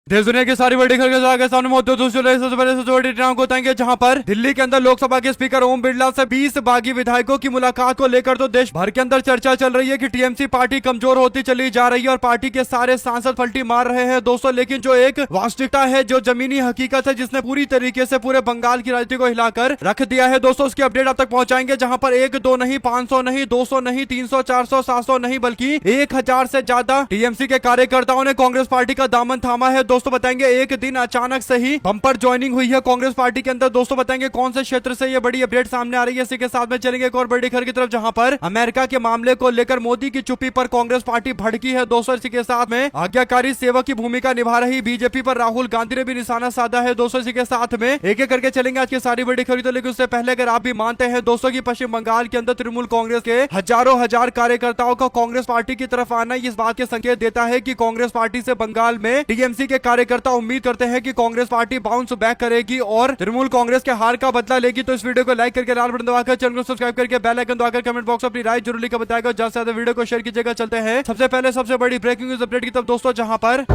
देश दुनिया की सारी बड़ी खबरें के सामने मौजूद हूं। सबसे पहले सबसे बड़ी खबर को बताएंगे, जहां पर दिल्ली के अंदर लोकसभा के स्पीकर ओम बिरला से 20 बागी विधायकों की मुलाकात को लेकर तो देश भर के अंदर चर्चा चल रही है कि टीएमसी पार्टी कमजोर होती चली जा रही है और पार्टी के सारे सांसद पलटी मार रहे हैं दोस्तों। लेकिन जो एक वास्तविकता है, जो जमीनी हकीकत है, जिसने पूरी तरीके से पूरे बंगाल की राजनीति को हिलाकर रख दिया है दोस्तों, उसकी अपडेट आप तक पहुंचाएंगे। जहां पर 1 2 नहीं, 500 नहीं, 200 नहीं, 300 400 700 नहीं, बल्कि 1000 से ज्यादा टीएमसी के कार्यकर्ताओं ने कांग्रेस पार्टी का दामन थामा है दोस्तों। बताएंगे एक दिन अचानक से ही बम्पर ज्वाइनिंग हुई है कांग्रेस पार्टी के अंदर दोस्तों। बताएंगे कौन से क्षेत्र से ये बड़ी अपडेट सामने आ रही है। इसी के साथ में चलेंगे एक और बड़ी खबर की तरफ, जहां पर अमेरिका के मामले को लेकर मोदी की चुप्पी पर कांग्रेस पार्टी भड़की है दोस्तों। इसी के साथ में आज्ञाकारी सेवक की भूमिका निभा रही बीजेपी पर राहुल गांधी ने भी निशाना साधा है दोस्तों। इसी के साथ में एक एक करके चलेंगे आज की सारी बड़ी खबरें। तो लेकिन उससे पहले अगर आप भी मानते हैं दोस्तों की पश्चिम बंगाल के अंदर तृणमूल कांग्रेस के हजारों हजार कार्यकर्ताओं का कांग्रेस पार्टी की तरफ आना इस बात के संकेत देता है कि कांग्रेस पार्टी से बंगाल में टीएमसी के कार्यकर्ता उम्मीद करते हैं कि कांग्रेस पार्टी बाउंस बैक करेगी और तृणमूल कांग्रेस के हार का बदला लेगी। तो इस वीडियो को लाइक करके लाल बटन दबाकर चैनल को सब्सक्राइब करके बेल आइकन दबाकर कमेंट बॉक्स में अपनी राय जरूर लिखकर बताएगा। ज्यादा से ज्यादा वीडियो को शेयर कीजिएगा। चलते हैं सबसे पहले सबसे बड़ी ब्रेकिंग न्यूज अपडेट की तरफ दोस्तों, जहां पर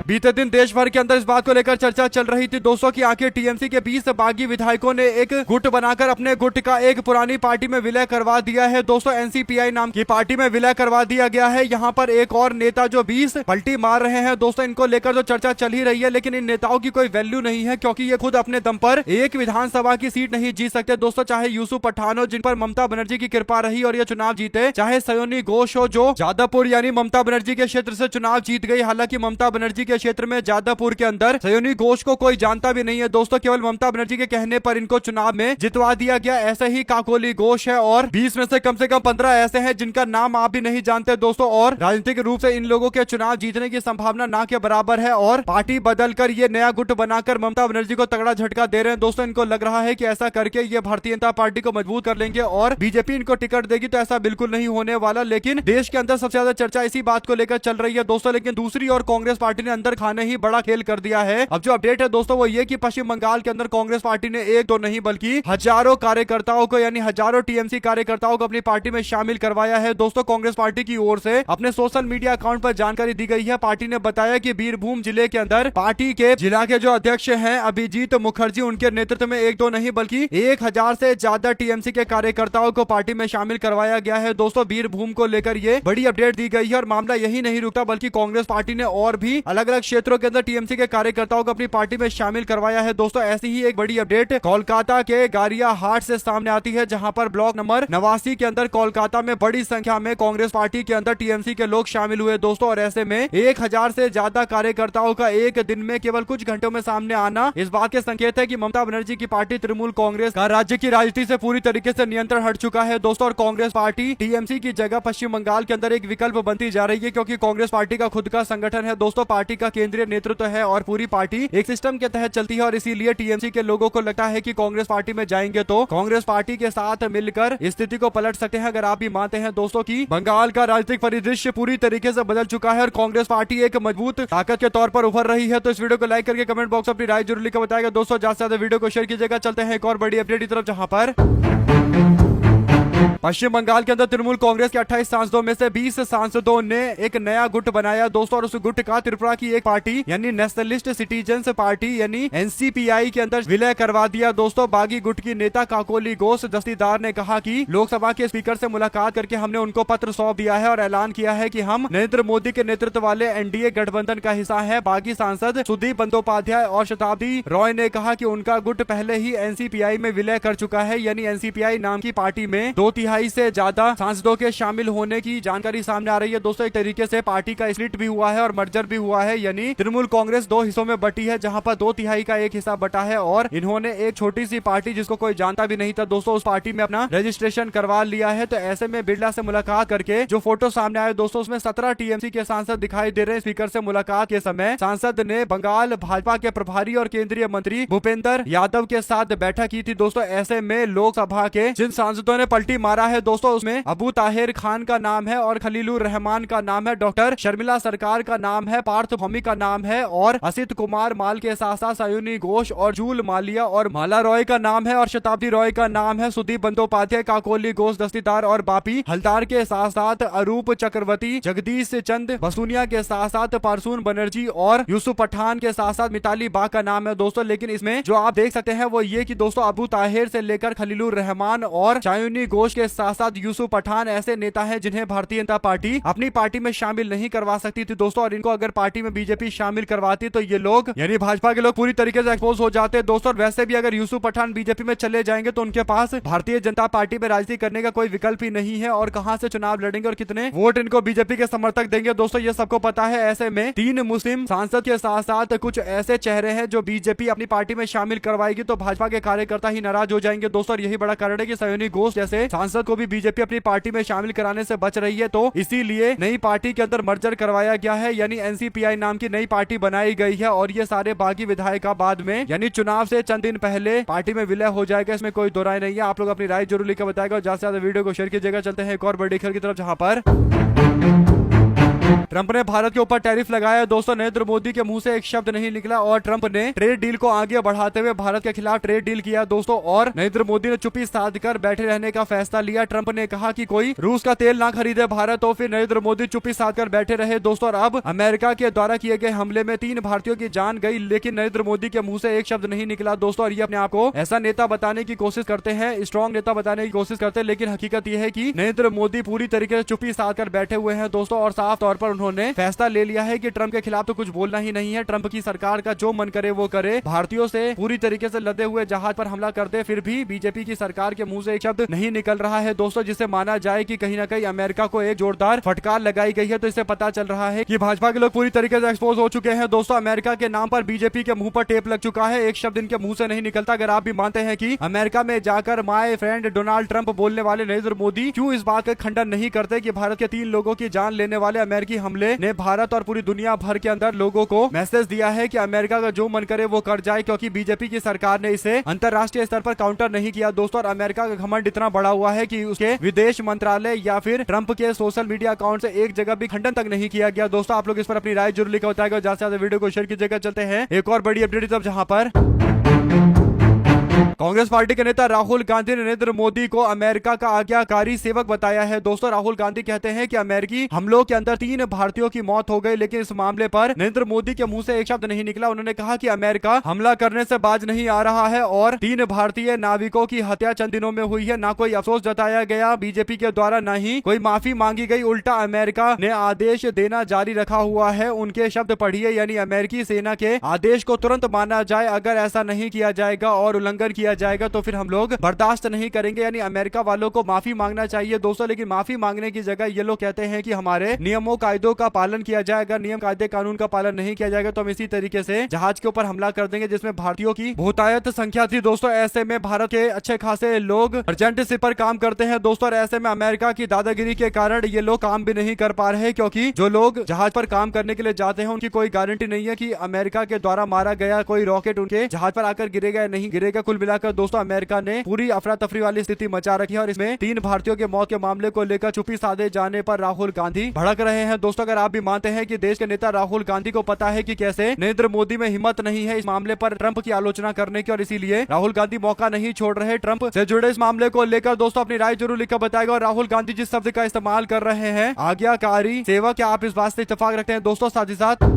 बीते दिन देश भर के अंदर इस बात को लेकर चर्चा चल रही थी दोस्तों की आखिर टीएमसी के 20 बागी विधायकों ने एक गुट बनाकर अपने गुट का एक पुरानी पार्टी में विलय करवा दिया है दोस्तों। एनसीपीआई नाम की पार्टी में विलय करवा दिया गया है। यहाँ पर एक और नेता जो 20 पलटी मार रहे हैं दोस्तों, इनको लेकर जो चर्चा चल ही रही है, लेकिन इन नेताओं की कोई वैल्यू नहीं है क्योंकि ये खुद अपने दम पर एक विधानसभा की सीट नहीं जीत सकते दोस्तों। चाहे यूसुफ पठान हो, जिन पर ममता बनर्जी की कृपा रही और ये चुनाव जीते, चाहे सयोनी घोष हो जो जादवपुर यानी ममता बनर्जी के क्षेत्र से चुनाव जीत गई। हालांकि ममता बनर्जी के क्षेत्र में जादवपुर के अंदर सयोनी घोष को कोई जानता भी नहीं है दोस्तों, केवल ममता बनर्जी के कहने पर इनको चुनाव में जितवा दिया गया। ऐसे ही काकोली घोष है और 20 में से कम 15 ऐसे हैं जिनका नाम आप भी नहीं जानते दोस्तों। और राजनीतिक रूप से इन लोगों के चुनाव जीतने की संभावना ना के बराबर है और पार्टी बदलकर ये नया गुट बनाकर ममता बनर्जी को तगड़ा झटका दे रहे हैं दोस्तों। इनको लग रहा है कि ऐसा करके ये भारतीय जनता पार्टी को मजबूत कर लेंगे और बीजेपी इनको टिकट देगी, तो ऐसा बिल्कुल नहीं होने वाला। लेकिन देश के अंदर सबसे ज्यादा चर्चा इसी बात को लेकर चल रही है दोस्तों। लेकिन दूसरी और कांग्रेस पार्टी ने अंदर खाने ही बड़ा खेल कर दिया है। अब जो अपडेट है दोस्तों वो ये कि पश्चिम बंगाल के अंदर कांग्रेस पार्टी ने एक दो नहीं बल्कि हजारों कार्यकर्ताओं को यानी हजारों टीएमसी कार्यकर्ताओं को अपनी पार्टी में शामिल करवाया है दोस्तों। कांग्रेस पार्टी की ओर से अपने सोशल मीडिया अकाउंट पर जानकारी दी गई है। पार्टी ने बताया कि बीरभूम जिले के अंदर पार्टी के जिला के जो अध्यक्ष हैं अभिजीत मुखर्जी, उनके नेतृत्व में एक दो नहीं बल्कि 1000 से ज्यादा टीएमसी के कार्यकर्ताओं को पार्टी में शामिल करवाया गया है दोस्तों। बीरभूम को लेकर ये बड़ी अपडेट दी गई है और मामला यही नहीं रुकता, बल्कि कांग्रेस पार्टी ने और भी अलग अलग क्षेत्रों के अंदर टीएमसी के कार्यकर्ताओं को अपनी पार्टी में शामिल करवाया है दोस्तों। ऐसी ही एक बड़ी अपडेट कोलकाता के गारिया हाट से सामने आती है, जहां पर ब्लॉक नंबर 89 के अंदर कोलकाता में बड़ी संख्या में कांग्रेस पार्टी के अंदर टीएमसी के लोग शामिल हुए दोस्तों। और ऐसे में 1000 से ज्यादा कार्यकर्ताओं का एक दिन में केवल कुछ घंटों में सामने आना इस बात के संकेत है कि ममता बनर्जी की पार्टी तृणमूल कांग्रेस का राज्य की राजनीति से पूरी तरीके से नियंत्रण हट चुका है दोस्तों। और कांग्रेस पार्टी टीएमसी की जगह पश्चिम बंगाल के अंदर एक विकल्प बनती जा रही है, क्योंकि कांग्रेस पार्टी का खुद का संगठन है दोस्तों, पार्टी का केंद्रीय नेतृत्व है और पूरी पार्टी एक सिस्टम के तहत चलती है। और इसीलिए टीएमसी के लोगों को लगता है कि कांग्रेस पार्टी में जाएंगे तो कांग्रेस पार्टी के साथ मिलकर स्थिति को पलट सकते हैं। अगर आप भी मानते हैं दोस्तों कि बंगाल का राजनीतिक परिदृश्य पूरी तरीके से बदल चुका है और कांग्रेस पार्टी एक मजबूत ताकत के तौर पर उभर रही है, तो इस वीडियो को लाइक करके कमेंट बॉक्स में अपनी राय जरूर लिखकर बताएगा दोस्तों। ज्यादा से ज्यादा वीडियो को शेयर कीजिएगा। चलते हैं एक और बड़ी अपडेट की तरफ, जहां पर पश्चिम बंगाल के अंदर तृणमूल कांग्रेस के 28 सांसदों में से 20 सांसदों ने एक नया गुट बनाया दोस्तों। और उस गुट का त्रिपुरा की एक पार्टी यानी नेशनलिस्ट सिटीजन्स पार्टी यानी एनसीपीआई के अंदर विलय करवा दिया दोस्तों। बागी गुट की नेता काकोली घोष दस्तीदार ने कहा कि लोकसभा के स्पीकर से मुलाकात करके हमने उनको पत्र सौंप दिया है और ऐलान किया है कि हम नरेंद्र मोदी के नेतृत्व वाले एनडीए गठबंधन का हिस्सा है। बागी सांसद सुदीप बंदोपाध्याय और शताब्दी रॉय ने कहा कि उनका गुट पहले ही एनसीपीआई में विलय कर चुका है, यानी एनसीपीआई नाम की पार्टी में 2/3 से ज्यादा सांसदों के शामिल होने की जानकारी सामने आ रही है दोस्तों। एक तरीके से पार्टी का स्प्लिट भी हुआ है और मर्जर भी हुआ है, यानी तृणमूल कांग्रेस 2 हिस्सों में बटी है, जहां पर 2/3 का एक हिस्सा बटा है और इन्होंने एक छोटी सी पार्टी जिसको कोई जानता भी नहीं था दोस्तों, उस पार्टी में अपना रजिस्ट्रेशन करवा लिया है। तो ऐसे में बिरला से मुलाकात करके जो फोटो सामने आए दोस्तों, उसमें 17 टीएमसी के सांसद दिखाई दे रहे हैं। स्पीकर से मुलाकात के समय सांसद ने बंगाल भाजपा के प्रभारी और केंद्रीय मंत्री भूपेंद्र यादव के साथ बैठक की थी दोस्तों। ऐसे में लोकसभा के जिन सांसदों ने पलटी मारा रहा है दोस्तों, उसमें अबू ताहिर खान का नाम है और खलीलुर रहमान का नाम है, डॉक्टर शर्मिला सरकार का नाम है, पार्थ भौमी का नाम है और असित कुमार माल के साथ साथ सायुनी घोष और जूल मालिया और माला रॉय का नाम है और शताब्दी रॉय का नाम है, सुदीप बंदोपाध्याय, काकोली घोष दस्तीदार और बापी हलदार के साथ साथ अरूप चक्रवर्ती, जगदीश चंद बसुनिया के साथ साथ पारसून बनर्जी और यूसुफ पठान के साथ साथ मिताली बाग का नाम है दोस्तों। लेकिन इसमें जो आप देख सकते हैं वो ये कि दोस्तों अबू ताहिर से लेकर खलीलुर रहमान और शायुनी घोष के साथ साथ यूसुफ पठान ऐसे नेता हैं जिन्हें भारतीय जनता पार्टी अपनी पार्टी में शामिल नहीं करवा सकती थी दोस्तों, और इनको अगर पार्टी में बीजेपी शामिल करवाती तो ये लोग यानी भाजपा के लोग पूरी तरीके से एक्सपोज हो जाते दोस्तों। और वैसे भी अगर यूसुफ पठान बीजेपी में चले जाएंगे तो उनके पास भारतीय जनता पार्टी में राजनीति करने का कोई विकल्प ही नहीं है, और कहां से चुनाव लड़ेंगे और कितने वोट इनको बीजेपी के समर्थक देंगे दोस्तों, ये सबको पता है। ऐसे में 3 मुस्लिम सांसद के साथ साथ कुछ ऐसे चेहरे हैं जो बीजेपी अपनी पार्टी में शामिल करवाएगी तो भाजपा के कार्यकर्ता ही नाराज हो जाएंगे दोस्तों, और यही बड़ा कारण है कि सायुनी घोष जैसे सांसद को भी बीजेपी अपनी पार्टी में शामिल कराने से बच रही है। तो इसीलिए नई पार्टी के अंदर मर्जर करवाया गया है, यानी एनसीपीआई नाम की नई पार्टी बनाई गई है, और ये सारे बागी विधायक बाद में यानी चुनाव से चंद दिन पहले पार्टी में विलय हो जाएगा, इसमें कोई दो राय नहीं है। आप लोग अपनी राय जरूर लिखकर बताएगा और ज्यादा से ज्यादा वीडियो को शेयर कीजिएगा। चलते हैं एक और बड़ी खबर की तरफ, जहां पर ट्रंप ने भारत के ऊपर टैरिफ लगाया दोस्तों। नरेंद्र मोदी के मुंह से एक शब्द नहीं निकला और ट्रंप ने ट्रेड डील को आगे बढ़ाते हुए भारत के खिलाफ ट्रेड डील किया दोस्तों, और नरेंद्र मोदी ने चुप्पी साधकर बैठे रहने का फैसला लिया। ट्रंप ने कहा कि कोई रूस का तेल ना खरीदे भारत, तो फिर नरेंद्र मोदी चुप्पी साधकर बैठे रहे दोस्तों। और अब अमेरिका के द्वारा किए गए हमले में 3 भारतीयों की जान गई, लेकिन नरेंद्र मोदी के मुंह से एक शब्द नहीं निकला दोस्तों। और ये अपने आप को ऐसा नेता बताने की कोशिश करते हैं, स्ट्रॉन्ग नेता बताने की कोशिश करते हैं, लेकिन हकीकत यह है कि नरेंद्र मोदी पूरी तरीके से चुप्पी साधकर बैठे हुए हैं दोस्तों, और साफ तौर पर उन्होंने फैसला ले लिया है कि ट्रंप के खिलाफ तो कुछ बोलना ही नहीं है। ट्रंप की सरकार का जो मन करे वो करे, भारतीयों से पूरी तरीके से लदे हुए जहाज पर हमला कर दे, फिर भी बीजेपी की सरकार के मुंह से एक शब्द नहीं निकल रहा है दोस्तों, जिसे माना जाए कि कहीं ना कहीं अमेरिका को एक जोरदार फटकार लगाई गई है। तो इससे पता चल रहा है कि भाजपा के लोग पूरी तरीके से एक्सपोज हो चुके हैं दोस्तों। अमेरिका के नाम पर बीजेपी के मुंह पर टेप लग चुका है, एक शब्द इनके मुंह से नहीं निकलता। अगर आप भी मानते हैं कि अमेरिका में जाकर माय फ्रेंड डोनाल्ड ट्रंप बोलने वाले नरेंद्र मोदी क्यों इस बात का खंडन नहीं करते कि भारत के 3 लोगों की जान लेने वाले अमेरिकी हमले ने भारत और पूरी दुनिया भर के अंदर लोगों को मैसेज दिया है कि अमेरिका का जो मन करे वो कर जाए, क्योंकि बीजेपी की सरकार ने इसे अंतरराष्ट्रीय स्तर पर काउंटर नहीं किया दोस्तों। और अमेरिका का घमंड इतना बड़ा हुआ है कि उसके विदेश मंत्रालय या फिर ट्रंप के सोशल मीडिया अकाउंट से एक जगह भी खंडन तक नहीं किया गया दोस्तों। आप लोग इस पर अपनी राय जरूर लिखकर बताएगा, ज्यादा से ज्यादा वीडियो को शेयर कीजिएगा। चलते हैं एक और बड़ी अपडेट तब, जहां पर कांग्रेस पार्टी के नेता राहुल गांधी ने नरेंद्र मोदी को अमेरिका का आज्ञाकारी सेवक बताया है दोस्तों। राहुल गांधी कहते हैं कि अमेरिकी हमलों के अंदर 3 भारतीयों की मौत हो गई, लेकिन इस मामले पर नरेंद्र मोदी के मुंह से एक शब्द नहीं निकला। उन्होंने कहा कि अमेरिका हमला करने से बाज नहीं आ रहा है और 3 भारतीय नाविकों की हत्या चंद दिनों में हुई है। ना कोई अफसोस जताया गया बीजेपी के द्वारा, न ही कोई माफी मांगी गई, उल्टा अमेरिका ने आदेश देना जारी रखा हुआ है। उनके शब्द पढ़िए, यानी अमेरिकी सेना के आदेश को तुरंत माना जाए, अगर ऐसा नहीं किया जाएगा और उल्लंघन किया जाएगा तो फिर हम लोग बर्दाश्त नहीं करेंगे। यानी अमेरिका वालों को माफी मांगना चाहिए दोस्तों, लेकिन माफी मांगने की जगह ये लोग कहते हैं कि हमारे नियमों कायदों का पालन किया जाए, अगर नियम कायदे कानून का पालन नहीं किया जाएगा तो हम इसी तरीके से जहाज के ऊपर हमला कर देंगे जिसमें भारतीयों की बहुतायत संख्या थी दोस्तों। ऐसे में भारत के अच्छे खासे लोग अर्जेंटशिप पर काम करते हैं दोस्तों, और ऐसे में अमेरिका की दादागिरी के कारण ये लोग काम भी नहीं कर पा रहे, क्योंकि जो लोग जहाज पर काम करने के लिए जाते हैं उनकी कोई गारंटी नहीं है कि अमेरिका के द्वारा मारा गया कोई रॉकेट उनके जहाज पर आकर गिरेगा या नहीं गिरेगा। कुल मिलाकर दोस्तों अमेरिका ने पूरी अफरा तफरी वाली स्थिति मचा रखी है, और इसमें 3 भारतीयों के मौत के मामले को लेकर चुप्पी साधे जाने पर राहुल गांधी भड़क रहे हैं दोस्तों। अगर आप भी मानते हैं कि देश के नेता राहुल गांधी को पता है कि कैसे नरेंद्र मोदी में हिम्मत नहीं है इस मामले पर ट्रंप की आलोचना करने की, और इसीलिए राहुल गांधी मौका नहीं छोड़ रहे ट्रंप से जुड़े इस मामले को लेकर दोस्तों अपनी राय जरूर लिखकर बताएगा। और राहुल गांधी जिस शब्द का इस्तेमाल कर रहे हैं आज्ञाकारी सेवक, क्या आप इस बात से इत्तेफाक रखते हैं दोस्तों? साथ ही साथ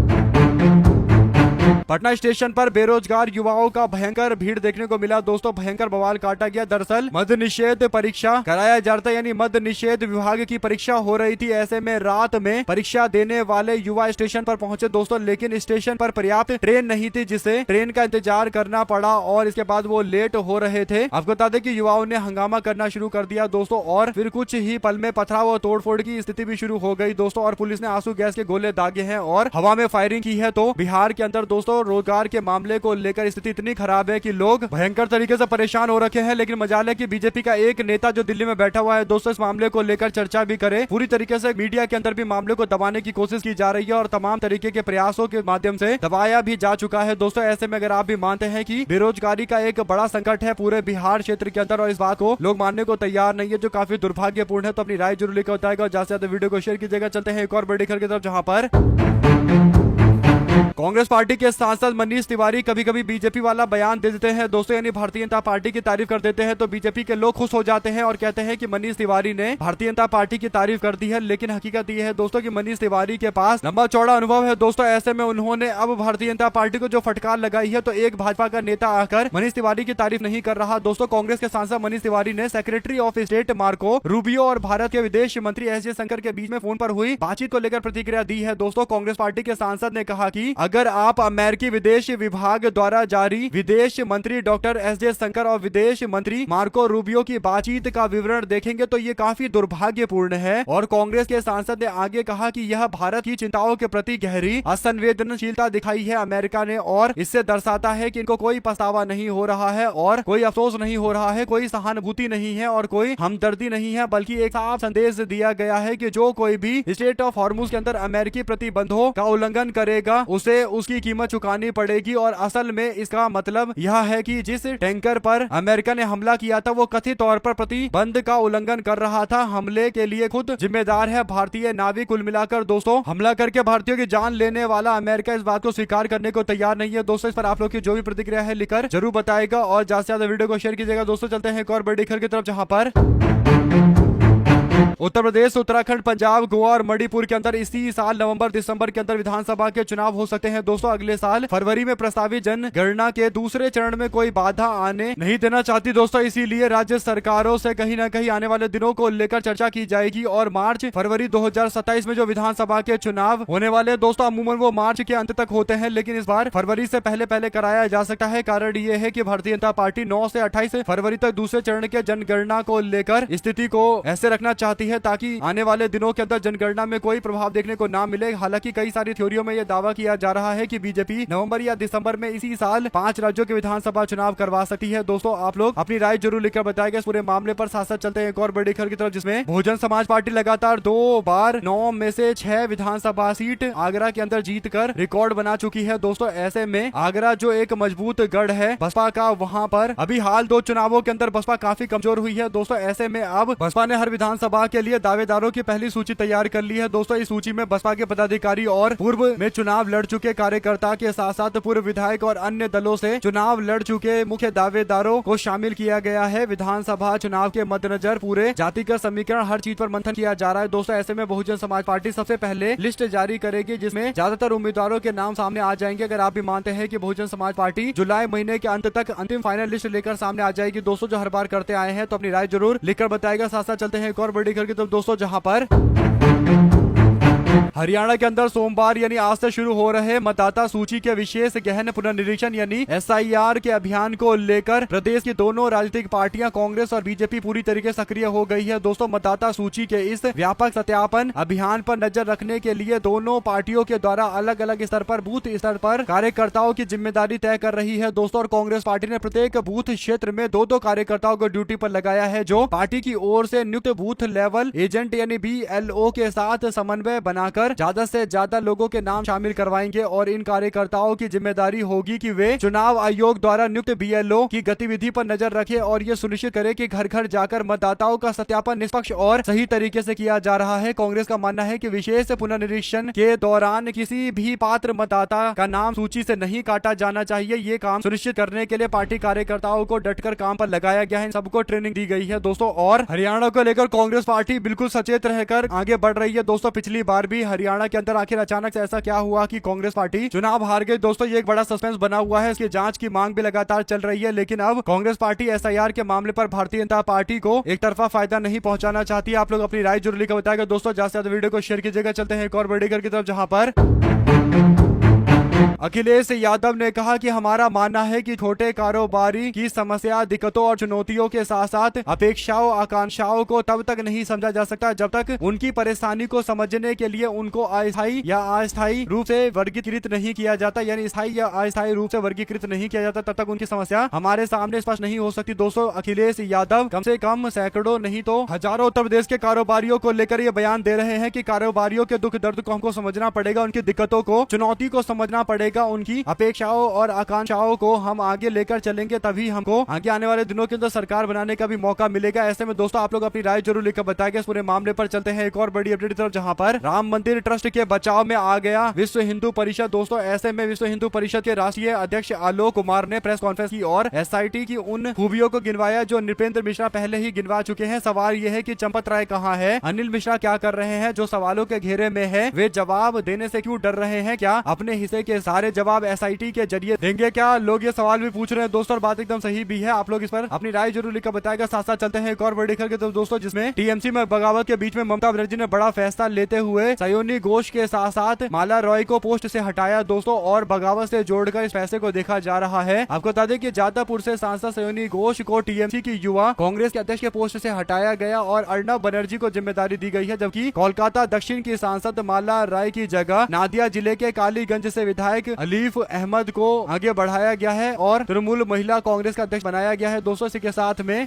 पटना स्टेशन पर बेरोजगार युवाओं का भयंकर भीड़ देखने को मिला दोस्तों, भयंकर बवाल काटा गया। दरअसल मद्य निषेध परीक्षा कराया जाता, यानी मद्य निषेध विभाग की परीक्षा हो रही थी। ऐसे में रात में परीक्षा देने वाले युवा स्टेशन पर पहुंचे दोस्तों, लेकिन स्टेशन पर पर्याप्त ट्रेन नहीं थी, जिसे ट्रेन का इंतजार करना पड़ा और इसके बाद वो लेट हो रहे थे। आपको बता दें कि युवाओं ने हंगामा करना शुरू कर दिया दोस्तों, और फिर कुछ ही पल में पथराव और तोड़फोड़ की स्थिति भी शुरू हो गई दोस्तों, और पुलिस ने आंसू गैस के गोले दागे हैं और हवा में फायरिंग की है। तो बिहार के अंदर दोस्तों रोजगार के मामले को लेकर स्थिति इतनी खराब है कि लोग भयंकर तरीके से परेशान हो रखे हैं। लेकिन मजाल है कि बीजेपी का एक नेता जो दिल्ली में बैठा हुआ है दोस्तों इस मामले को लेकर चर्चा भी करे। पूरी तरीके से मीडिया के अंदर भी मामले को दबाने की कोशिश की जा रही है और तमाम तरीके के प्रयासों के माध्यम से दबाया भी जा चुका है। दोस्तों ऐसे में अगर आप भी मानते हैं कि बेरोजगारी का एक बड़ा संकट है पूरे बिहार क्षेत्र के अंदर और इस बात को लोग मानने को तैयार नहीं है जो काफी दुर्भाग्यपूर्ण है, तो अपनी राय जरूर लिखकर बताएगा और ज्यादा से ज्यादा वीडियो को शेयर कीजिएगा। चलते हैं एक और बड़ी खबर की तरफ जहां पर कांग्रेस पार्टी के सांसद मनीष तिवारी कभी कभी बीजेपी वाला बयान दे देते हैं दोस्तों, यानी भारतीय जनता पार्टी की तारीफ कर देते हैं तो बीजेपी के लोग खुश हो जाते हैं और कहते हैं कि मनीष तिवारी ने भारतीय जनता पार्टी की तारीफ कर दी है। लेकिन हकीकत यह है दोस्तों कि मनीष तिवारी के पास लंबा चौड़ा अनुभव है दोस्तों। ऐसे में उन्होंने अब भारतीय जनता पार्टी को जो फटकार लगाई है तो एक भाजपा का नेता आकर मनीष तिवारी की तारीफ नहीं कर रहा। दोस्तों कांग्रेस के सांसद मनीष तिवारी ने secretary of state Marco Rubio और भारत के विदेश मंत्री एस जयशंकर के बीच में फोन पर हुई बातचीत को लेकर प्रतिक्रिया दी है। दोस्तों कांग्रेस पार्टी के सांसद ने कहा कि अगर आप अमेरिकी विदेश विभाग द्वारा जारी विदेश मंत्री डॉक्टर एस जयशंकर और विदेश मंत्री मार्को रूबियो की बातचीत का विवरण देखेंगे तो ये काफी दुर्भाग्यपूर्ण है। और कांग्रेस के सांसद ने आगे कहा कि यह भारत की चिंताओं के प्रति गहरी असंवेदनशीलता दिखाई है अमेरिका ने और इससे दर्शाता है कि इनको कोई पछतावा नहीं हो रहा है और कोई अफसोस नहीं हो रहा है, कोई सहानुभूति नहीं है और कोई हमदर्दी नहीं है, बल्कि एक साफ संदेश दिया गया है कि जो कोई भी स्टेट ऑफ हॉर्मुज के अंदर अमेरिकी प्रतिबंधों का उल्लंघन करेगा उसे उसकी कीमत चुकानी पड़ेगी। और असल में इसका मतलब यह है कि जिस टैंकर पर अमेरिका ने हमला किया था वो कथित तौर पर प्रतिबंध का उल्लंघन कर रहा था। हमले के लिए खुद जिम्मेदार है भारतीय नाविक। कुल मिलाकर दोस्तों हमला करके भारतीयों की जान लेने वाला अमेरिका इस बात को स्वीकार करने को तैयार नहीं है। दोस्तों इस पर आप लोग की जो भी प्रतिक्रिया है लिखकर जरूर बताएगा और ज्यादा से ज्यादा वीडियो को शेयर कीजिएगा। दोस्तों चलते हैं एक और बड़ी खबर की तरफ जहां पर उत्तर प्रदेश, उत्तराखंड, पंजाब, गोवा और मणिपुर के अंदर इसी साल नवंबर दिसंबर के अंदर विधानसभा के चुनाव हो सकते हैं। दोस्तों अगले साल फरवरी में प्रस्तावित जनगणना के दूसरे चरण में कोई बाधा आने नहीं देना चाहती दोस्तों, इसीलिए राज्य सरकारों से कहीं न कहीं आने वाले दिनों को लेकर चर्चा की जाएगी। और मार्च फरवरी 2027 में जो विधानसभा के चुनाव होने वाले दोस्तों अमूमन वो मार्च के अंत तक होते हैं, लेकिन इस बार फरवरी से पहले कराया जा सकता है। कारण ये है कि भारतीय जनता पार्टी 9 से 28 फरवरी तक दूसरे चरण के जनगणना को लेकर स्थिति को ऐसे रखना चाहती है ताकि आने वाले दिनों के अंदर जनगणना में कोई प्रभाव देखने को ना मिले। हालांकि कई सारी थ्योरियों में यह दावा किया जा रहा है कि बीजेपी नवंबर या दिसंबर में इसी साल 5 राज्यों के विधानसभा चुनाव करवा सकती है। दोस्तों आप लोग अपनी राय जरूर लिखकर बताएगा इस पूरे मामले पर। साथ साथ चलते हैं एक और बड़ी खबर की तरफ जिसमें बहुजन समाज पार्टी लगातार 2 बार 9 में से 6 विधानसभा सीट आगरा के अंदर जीतकर रिकॉर्ड बना चुकी है। दोस्तों ऐसे में आगरा जो एक मजबूत गढ़ है बसपा का, वहां पर अभी हाल 2 चुनावों के अंदर बसपा काफी कमजोर हुई है। दोस्तों ऐसे में अब बसपा ने हर विधानसभा के लिए दावेदारों की पहली सूची तैयार कर ली है। दोस्तों इस सूची में बसपा के पदाधिकारी और पूर्व में चुनाव लड़ चुके कार्यकर्ता के साथ साथ पूर्व विधायक और अन्य दलों से चुनाव लड़ चुके मुख्य दावेदारों को शामिल किया गया है। विधानसभा चुनाव के मद्देनजर पूरे जातिगत समीकरण हर चीज पर मंथन किया जा रहा है। दोस्तों ऐसे में बहुजन समाज पार्टी सबसे पहले लिस्ट जारी करेगी जिसमें ज्यादातर उम्मीदवारों के नाम सामने आ जाएंगे। अगर आप भी मानते हैं कि बहुजन समाज पार्टी जुलाई महीने के अंत तक अंतिम फाइनल लिस्ट लेकर सामने आ जाएगी दोस्तों, जो हर बार करते आए हैं, तो अपनी राय जरूर लिखकर बताएगा। साथ साथ चलते हैं एक और बड़ी खबर की तरफ दोस्तों जहां पर हरियाणा के अंदर सोमवार यानी आज से शुरू हो रहे मतदाता सूची के विशेष गहन पुनर्निरीक्षण यानी SIR के अभियान को लेकर प्रदेश की दोनों राजनीतिक पार्टियां कांग्रेस और बीजेपी पूरी तरीके से सक्रिय हो गई है। दोस्तों मतदाता सूची के इस व्यापक सत्यापन अभियान पर नजर रखने के लिए दोनों पार्टियों के द्वारा अलग अलग स्तर पर बूथ स्तर पर कार्यकर्ताओं की जिम्मेदारी तय कर रही है। दोस्तों और कांग्रेस पार्टी ने प्रत्येक बूथ क्षेत्र में 2-2 कार्यकर्ताओं को ड्यूटी पर लगाया है जो पार्टी की ओर से नियुक्त बूथ लेवल एजेंट यानी BLO के साथ समन्वय बनाकर ज्यादा से ज्यादा लोगों के नाम शामिल करवाएंगे। और इन कार्यकर्ताओं की जिम्मेदारी होगी कि वे चुनाव आयोग द्वारा नियुक्त BLO की गतिविधि पर नजर रखें और ये सुनिश्चित करें कि घर घर जाकर मतदाताओं का सत्यापन निष्पक्ष और सही तरीके से किया जा रहा है। कांग्रेस का मानना है कि विशेष पुनर्निरीक्षण के दौरान किसी भी पात्र मतदाता का नाम सूची से नहीं काटा जाना चाहिए। ये काम सुनिश्चित करने के लिए पार्टी कार्यकर्ताओं को डटकर काम पर लगाया गया है, सबको ट्रेनिंग दी गई है दोस्तों। और हरियाणा को लेकर कांग्रेस पार्टी बिल्कुल सचेत रहकर आगे बढ़ रही है। दोस्तों पिछली बार भी हरियाणा के अंदर आखिर अचानक से ऐसा क्या हुआ कि कांग्रेस पार्टी चुनाव हार गई। दोस्तों ये एक बड़ा सस्पेंस बना हुआ है, इसकी जांच की मांग भी लगातार चल रही है। लेकिन अब कांग्रेस पार्टी SIR के मामले पर भारतीय जनता पार्टी को एक तरफा फायदा नहीं पहुंचाना चाहती है। आप लोग अपनी राय जरूर लिखकर बताएगा दोस्तों। ज्यादा से ज्यादा वीडियो को शेयर कीजिएगा। चलते हैं एक और बड़ी खबर की तरफ जहां पर अखिलेश यादव ने कहा कि हमारा मानना है कि छोटे कारोबारी की समस्या, दिक्कतों और चुनौतियों के साथ साथ अपेक्षाओं, आकांक्षाओं को तब तक नहीं समझा जा सकता जब तक उनकी परेशानी को समझने के लिए उनको अस्थायी या अस्थायी रूप से वर्गीकृत नहीं किया जाता, यानी स्थायी या अस्थायी रूप से वर्गीकृत नहीं किया जाता, तब तक उनकी समस्या हमारे सामने स्पष्ट नहीं हो सकती। दोस्तों, अखिलेश यादव कम से कम सैकड़ों नहीं तो हजारों उत्तर प्रदेश के कारोबारियों को लेकर ये बयान दे रहे हैं कि कारोबारियों के दुख दर्द को हमको समझना पड़ेगा, उनकी दिक्कतों को, चुनौती को समझना पड़ेगा, उनकी अपेक्षाओं और आकांक्षाओं को हम आगे लेकर चलेंगे, तभी हमको आगे आने वाले दिनों के अंदर सरकार बनाने का भी मौका मिलेगा। ऐसे में दोस्तों, आप लोग अपनी राय जरूर लिखकर बताएंगे। इस पूरे मामले पर चलते हैं एक और बड़ी अपडेट तरफ, जहां पर राम मंदिर ट्रस्ट के बचाव में आ गया विश्व हिंदू परिषद। दोस्तों, ऐसे में विश्व हिंदू परिषद के राष्ट्रीय अध्यक्ष आलोक कुमार ने प्रेस कॉन्फ्रेंस की और एसआईटी की उन खूबियों को गिनवाया जो नृपेंद्र मिश्रा पहले ही गिनवा चुके हैं। सवाल यह है कि चंपत राय कहां है, अनिल मिश्रा क्या कर रहे हैं, जो सवालों के घेरे में है वे जवाब देने से क्यों डर रहे हैं, क्या अपने हिस्से के सारे जवाब एसआईटी के जरिए देंगे क्या? लोग ये सवाल भी पूछ रहे हैं दोस्तों, और बात एकदम सही भी है। आप लोग इस पर अपनी राय जरूर लिखकर बताएगा। साथ साथ चलते हैं एक और बड़ी खबर के दोस्तों, जिसमें टीएमसी में बगावत के बीच में ममता बनर्जी ने बड़ा फैसला लेते हुए सयोनी घोष के साथ साथ माला रॉय को पोस्ट से हटाया दोस्तों, और बगावत से जोड़कर इस फैसले को देखा जा रहा है। आपको बता दें कि जादवपुर से सांसद सयोनी घोष को टीएमसी की युवा कांग्रेस के अध्यक्ष के पोस्ट से हटाया गया और अर्नब बनर्जी को जिम्मेदारी दी गई है, जबकि कोलकाता दक्षिण की सांसद माला राय की जगह नादिया जिले के कालीगंज से विधायक अलीफ अहमद को आगे बढ़ाया गया है और तृणमूल महिला कांग्रेस का अध्यक्ष बनाया गया है। दोस्तों, इसी के साथ में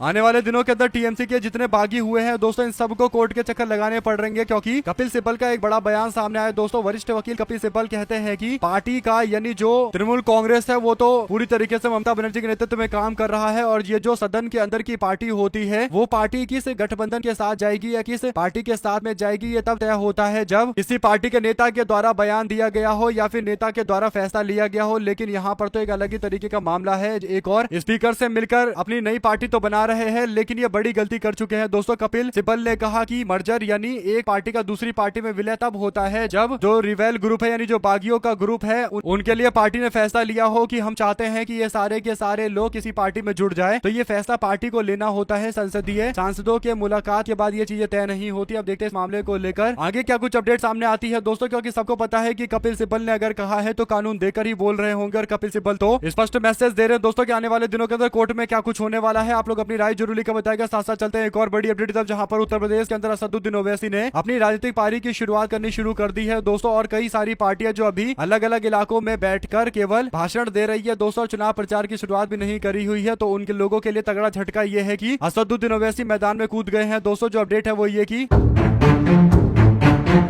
आने वाले दिनों के अंदर टीएमसी के जितने बागी हुए हैं दोस्तों, इन सबको कोर्ट के चक्कर लगाने पड़ रहे हैं, क्योंकि कपिल सिब्बल का एक बड़ा बयान सामने आया दोस्तों। वरिष्ठ वकील कपिल सिब्बल कहते हैं कि पार्टी का, यानी जो तृणमूल कांग्रेस है, वो तो पूरी तरीके से ममता बनर्जी के नेतृत्व में काम कर रहा है, और ये जो सदन के अंदर की पार्टी होती है, वो पार्टी किस गठबंधन के साथ जाएगी या किस पार्टी के साथ में जाएगी, ये तब तय होता है जब किसी पार्टी के नेता के द्वारा बयान दिया गया हो या फिर नेता के द्वारा फैसला लिया गया हो। लेकिन यहाँ पर तो एक अलग ही तरीके का मामला है। एक और स्पीकर से मिलकर अपनी नई पार्टी तो बना रहे हैं, लेकिन ये बड़ी गलती कर चुके हैं दोस्तों। कपिल सिब्बल ने कहा कि मर्जर, यानी एक पार्टी का दूसरी पार्टी में विलय तब होता है जब जो रिवेल ग्रुप है, यानी जो बागियों का ग्रुप है, उनके लिए पार्टी ने फैसला लिया हो कि हम चाहते हैं कि ये सारे के सारे लोग किसी पार्टी में जुड़ जाए, तो ये फैसला पार्टी को लेना होता है। संसदीय सांसदों के मुलाकात के बाद ये चीजें तय नहीं होती। अब देखते हैं इस मामले को लेकर आगे क्या कुछ अपडेट सामने आती है दोस्तों, क्योंकि सबको पता है कि कपिल सिब्बल ने अगर कहा है तो कानून देकर ही बोल रहे होंगे, और कपिल सिब्बल तो स्पष्ट मैसेज दे रहे हैं दोस्तों कि आने वाले दिनों के अंदर कोर्ट में क्या कुछ होने वाला है। आप लोग अपनी राय जरूर लिखकर बताएगा। साथ साथ चलते हैं एक और बड़ी अपडेट तब, जहां पर उत्तर प्रदेश के अंदर असदुद्दीन ओवैसी ने अपनी राजनीतिक पारी की शुरुआत करनी शुरू कर दी है दोस्तों, और कई सारी पार्टियां जो अभी अलग अलग इलाकों में बैठकर केवल भाषण दे रही है दोस्तों, चुनाव प्रचार की शुरुआत भी नहीं करी हुई है, तो उनके लोगों के लिए तगड़ा झटका ये है कि असदुद्दीन ओवैसी मैदान में कूद गए हैं दोस्तों। जो अपडेट है वो ये की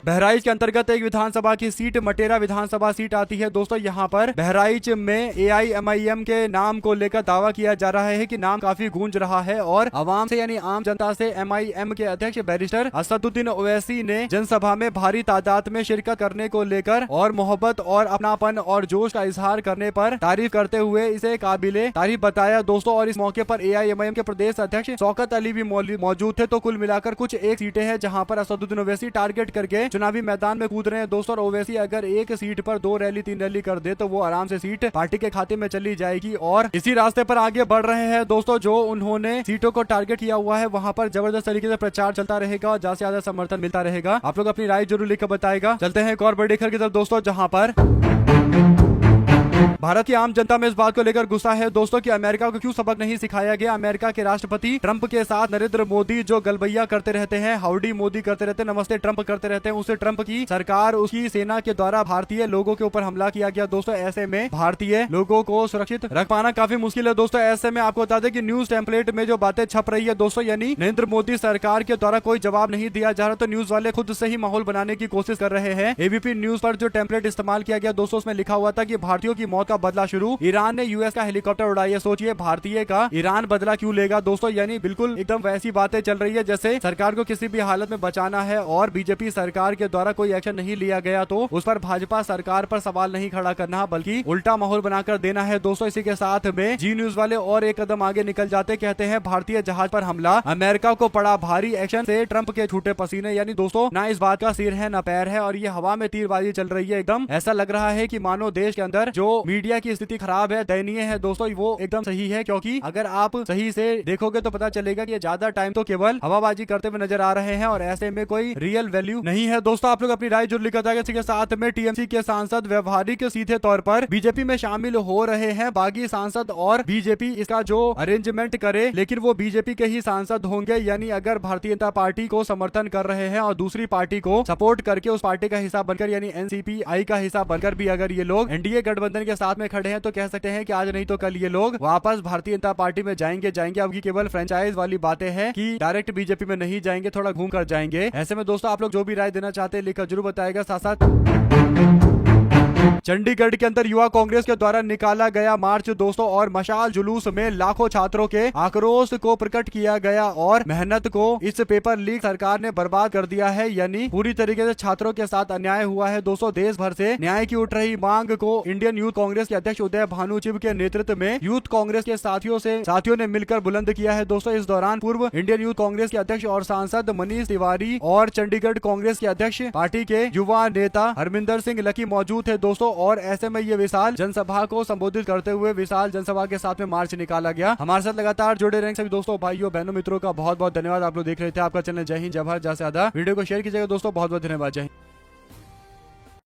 बहराइच के अंतर्गत एक विधानसभा की सीट मटेरा विधानसभा सीट आती है दोस्तों। यहाँ पर बहराइच में एआईएमआईएम के नाम को लेकर दावा किया जा रहा है कि नाम काफी गूंज रहा है, और आवाम से, यानी आम जनता से एमआईएम के अध्यक्ष बैरिस्टर असदुद्दीन ओवैसी ने जनसभा में भारी तादाद में शिरकत करने को लेकर और मोहब्बत और अपनापन और जोश का इजहार करने पर तारीफ करते हुए इसे काबिले तारीफ बताया दोस्तों। और इस मौके पर एआईएमआईएम के प्रदेश अध्यक्ष शौकत अली भी मौजूद थे। तो कुल मिलाकर कुछ एक सीटें हैं जहाँ पर असदुद्दीन ओवैसी टारगेट करके चुनावी मैदान में कूद रहे हैं दोस्तों। और ओवैसी अगर एक सीट पर 2 रैली 3 रैली कर दे तो वो आराम से सीट पार्टी के खाते में चली जाएगी, और इसी रास्ते पर आगे बढ़ रहे हैं दोस्तों। जो उन्होंने सीटों को टारगेट किया हुआ है वहां पर जबरदस्त तरीके से प्रचार चलता रहेगा और ज्यादा से ज्यादा समर्थन मिलता रहेगा। आप लोग अपनी राय जरूर लिखकर बताएगा। चलते हैं एक और बड़ी खबर की तरफ दोस्तों, जहां पर भारत की आम जनता में इस बात को लेकर गुस्सा है दोस्तों कि अमेरिका को क्यों सबक नहीं सिखाया गया। अमेरिका के राष्ट्रपति ट्रंप के साथ नरेंद्र मोदी जो गलबैया करते रहते हैं, हाउडी मोदी करते रहते हैं, नमस्ते ट्रंप करते रहते हैं, उसे ट्रंप की सरकार, उसकी सेना के द्वारा भारतीय लोगों के ऊपर हमला किया गया दोस्तों। ऐसे में भारतीय लोगों को सुरक्षित रख पाना काफी मुश्किल है दोस्तों। ऐसे में आपको बता दें कि न्यूज टेम्पलेट में जो बातें छप रही है दोस्तों, यानी नरेंद्र मोदी सरकार के द्वारा कोई जवाब नहीं दिया जा रहा, तो न्यूज वाले खुद से ही माहौल बनाने की कोशिश कर रहे हैं। एबीपी न्यूज पर जो टेम्पलेट इस्तेमाल किया गया दोस्तों, उसमें लिखा हुआ था कि भारतीयों की मौत का बदला शुरू, ईरान ने यूएस का हेलीकॉप्टर उड़ाया। सोचिए भारतीय का ईरान बदला क्यों लेगा दोस्तों। यानी बिल्कुल एकदम वैसी बातें चल रही है जैसे सरकार को किसी भी हालत में बचाना है, और बीजेपी सरकार के द्वारा कोई एक्शन नहीं लिया गया तो उस पर भाजपा सरकार पर सवाल नहीं खड़ा करना, बल्कि उल्टा माहौल बनाकर देना है दोस्तों। इसी के साथ में जी न्यूज वाले और एक कदम आगे निकल जाते, कहते हैं भारतीय जहाज पर हमला, अमेरिका को पड़ा भारी एक्शन से ट्रंप के छूटे पसीने। यानी दोस्तों ना इस बात का सिर है ना पैर है, और ये हवा में तीरबाजी चल रही है। एकदम ऐसा लग रहा है कि मानो देश के अंदर जो मीडिया की स्थिति खराब है, दयनीय है दोस्तों, वो एकदम सही है। क्योंकि अगर आप सही से देखोगे तो पता चलेगा कि ज्यादा टाइम तो केवल हवाबाजी करते हुए नजर आ रहे हैं और ऐसे में कोई रियल वैल्यू नहीं है। दोस्तों आप लोग अपनी राय जरूर लिखा जाएगा। इसी के साथ में टीएमसी के सांसद व्यवहारिक सीधे तौर पर बीजेपी में शामिल हो रहे हैं। बागी सांसद और बीजेपी इसका जो अरेंजमेंट करे, लेकिन वो बीजेपी के ही सांसद होंगे। यानी अगर भारतीय जनता पार्टी को समर्थन कर रहे हैं और दूसरी पार्टी को सपोर्ट करके उस पार्टी का हिस्सा बनकर यानी एनसीपीआई का हिस्सा बनकर भी अगर ये लोग एनडीए गठबंधन के साथ में खड़े हैं तो कह सकते हैं कि आज नहीं तो कल ये लोग वापस भारतीय जनता पार्टी में जाएंगे। अब की केवल फ्रेंचाइज वाली बातें हैं कि डायरेक्ट बीजेपी में नहीं जाएंगे, थोड़ा घूम कर जाएंगे। ऐसे में दोस्तों आप लोग जो भी राय देना चाहते हैं लिखकर जरूर बताएगा। साथ साथ चंडीगढ़ के अंदर युवा कांग्रेस के द्वारा निकाला गया मार्च दोस्तों और मशाल जुलूस में लाखों छात्रों के आक्रोश को प्रकट किया गया और मेहनत को इस पेपर लीक सरकार ने बर्बाद कर दिया है। यानी पूरी तरीके से छात्रों के साथ अन्याय हुआ है दोस्तों। देश भर से न्याय की उठ रही मांग को इंडियन यूथ कांग्रेस के अध्यक्ष उदय भानुचिब के नेतृत्व में यूथ कांग्रेस के साथियों ने मिलकर बुलंद किया है दोस्तों। इस दौरान पूर्व इंडियन यूथ कांग्रेस के अध्यक्ष और सांसद मनीष तिवारी और चंडीगढ़ कांग्रेस के अध्यक्ष पार्टी के युवा नेता हरमिंदर सिंह लकी मौजूद थे दोस्तों। और ऐसे में ये विशाल जनसभा को संबोधित करते हुए विशाल जनसभा के साथ में मार्च निकाला गया। हमारे साथ लगातार जुड़े रहेंगे सभी दोस्तों, भाइयों, बहनों, मित्रों का बहुत बहुत धन्यवाद। आप लोग देख रहे थे आपका चैनल जय हिंद, जय भारत। ज्यादा से ज्यादा वीडियो को शेयर कीजिएगा दोस्तों। बहुत बहुत धन्यवाद। जय हिंद।